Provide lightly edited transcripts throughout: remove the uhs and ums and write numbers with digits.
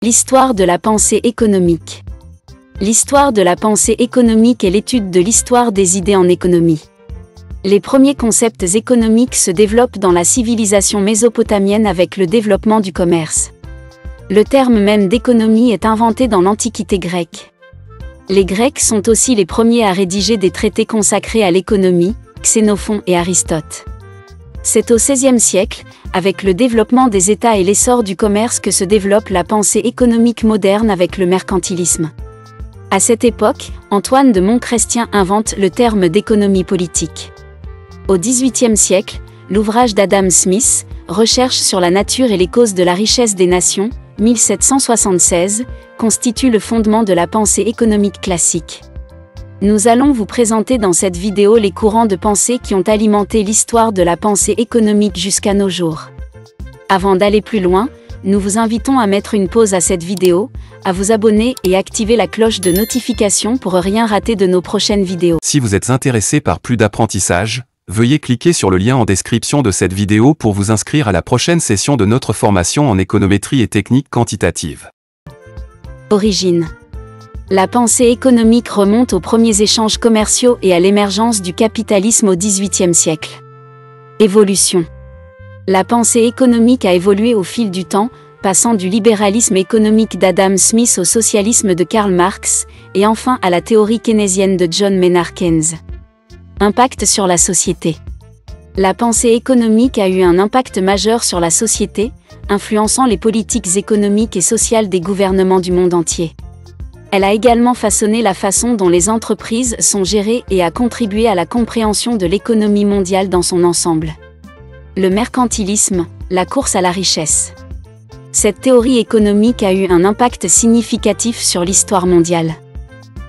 L'histoire de la pensée économique. L'histoire de la pensée économique est l'étude de l'histoire des idées en économie. Les premiers concepts économiques se développent dans la civilisation mésopotamienne avec le développement du commerce. Le terme même d'économie est inventé dans l'Antiquité grecque. Les Grecs sont aussi les premiers à rédiger des traités consacrés à l'économie, Xénophon et Aristote. C'est au XVIe siècle, avec le développement des États et l'essor du commerce que se développe la pensée économique moderne avec le mercantilisme. À cette époque, Antoine de Montchrestien invente le terme d'économie politique. Au XVIIIe siècle, l'ouvrage d'Adam Smith, Recherche sur la nature et les causes de la richesse des nations, 1776, constitue le fondement de la pensée économique classique. Nous allons vous présenter dans cette vidéo les courants de pensée qui ont alimenté l'histoire de la pensée économique jusqu'à nos jours. Avant d'aller plus loin, nous vous invitons à mettre une pause à cette vidéo, à vous abonner et activer la cloche de notification pour rien rater de nos prochaines vidéos. Si vous êtes intéressé par plus d'apprentissage, veuillez cliquer sur le lien en description de cette vidéo pour vous inscrire à la prochaine session de notre formation en économétrie et technique quantitative. Origine. La pensée économique remonte aux premiers échanges commerciaux et à l'émergence du capitalisme au XVIIIe siècle. Évolution. La pensée économique a évolué au fil du temps, passant du libéralisme économique d'Adam Smith au socialisme de Karl Marx, et enfin à la théorie keynésienne de John Maynard Keynes. Impact sur la société. La pensée économique a eu un impact majeur sur la société, influençant les politiques économiques et sociales des gouvernements du monde entier. Elle a également façonné la façon dont les entreprises sont gérées et a contribué à la compréhension de l'économie mondiale dans son ensemble. Le mercantilisme, la course à la richesse. Cette théorie économique a eu un impact significatif sur l'histoire mondiale.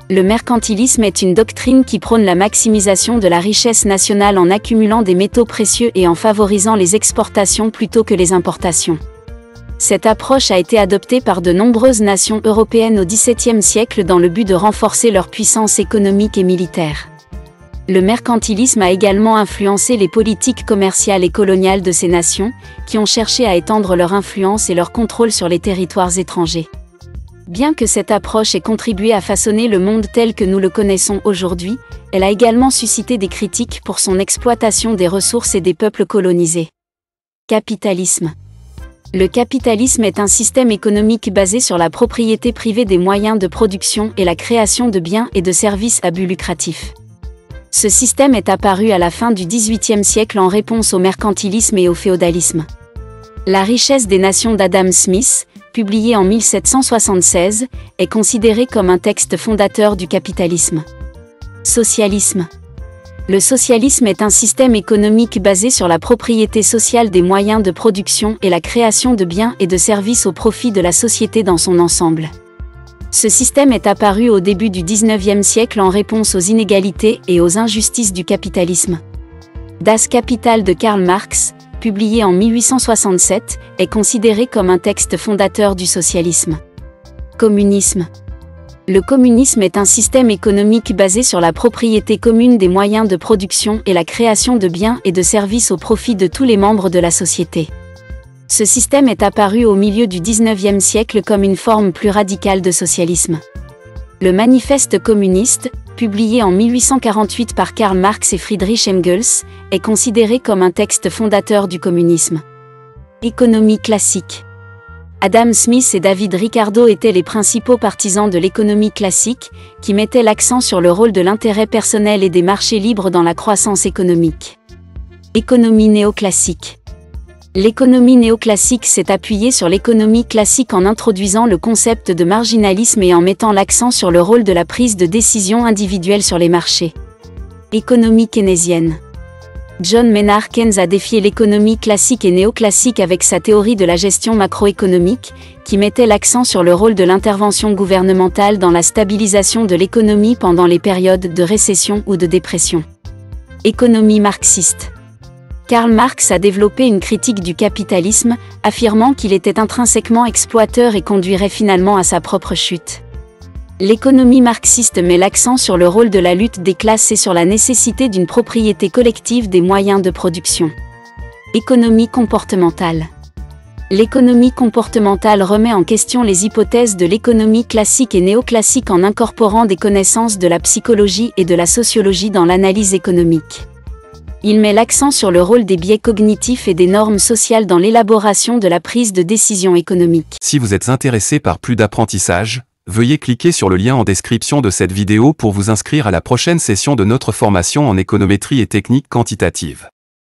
Le mercantilisme est une doctrine qui prône la maximisation de la richesse nationale en accumulant des métaux précieux et en favorisant les exportations plutôt que les importations. Cette approche a été adoptée par de nombreuses nations européennes au XVIIe siècle dans le but de renforcer leur puissance économique et militaire. Le mercantilisme a également influencé les politiques commerciales et coloniales de ces nations, qui ont cherché à étendre leur influence et leur contrôle sur les territoires étrangers. Bien que cette approche ait contribué à façonner le monde tel que nous le connaissons aujourd'hui, elle a également suscité des critiques pour son exploitation des ressources et des peuples colonisés. Capitalisme. Le capitalisme est un système économique basé sur la propriété privée des moyens de production et la création de biens et de services à but lucratif. Ce système est apparu à la fin du XVIIIe siècle en réponse au mercantilisme et au féodalisme. La richesse des nations d'Adam Smith, publié en 1776, est considérée comme un texte fondateur du capitalisme. Socialisme. Le socialisme est un système économique basé sur la propriété sociale des moyens de production et la création de biens et de services au profit de la société dans son ensemble. Ce système est apparu au début du XIXe siècle en réponse aux inégalités et aux injustices du capitalisme. Das Kapital de Karl Marx, publié en 1867, est considéré comme un texte fondateur du socialisme. Communisme. Le communisme est un système économique basé sur la propriété commune des moyens de production et la création de biens et de services au profit de tous les membres de la société. Ce système est apparu au milieu du XIXe siècle comme une forme plus radicale de socialisme. Le Manifeste communiste, publié en 1848 par Karl Marx et Friedrich Engels, est considéré comme un texte fondateur du communisme. Économie classique. Adam Smith et David Ricardo étaient les principaux partisans de l'économie classique, qui mettait l'accent sur le rôle de l'intérêt personnel et des marchés libres dans la croissance économique. Économie néoclassique. L'économie néoclassique s'est appuyée sur l'économie classique en introduisant le concept de marginalisme et en mettant l'accent sur le rôle de la prise de décision individuelle sur les marchés. Économie keynésienne. John Maynard Keynes a défié l'économie classique et néoclassique avec sa théorie de la gestion macroéconomique, qui mettait l'accent sur le rôle de l'intervention gouvernementale dans la stabilisation de l'économie pendant les périodes de récession ou de dépression. Économie marxiste. Karl Marx a développé une critique du capitalisme, affirmant qu'il était intrinsèquement exploiteur et conduirait finalement à sa propre chute. L'économie marxiste met l'accent sur le rôle de la lutte des classes et sur la nécessité d'une propriété collective des moyens de production. Économie comportementale. L'économie comportementale remet en question les hypothèses de l'économie classique et néoclassique en incorporant des connaissances de la psychologie et de la sociologie dans l'analyse économique. Il met l'accent sur le rôle des biais cognitifs et des normes sociales dans l'élaboration de la prise de décision économique. Si vous êtes intéressé par plus d'apprentissage, veuillez cliquer sur le lien en description de cette vidéo pour vous inscrire à la prochaine session de notre formation en économétrie et technique quantitative.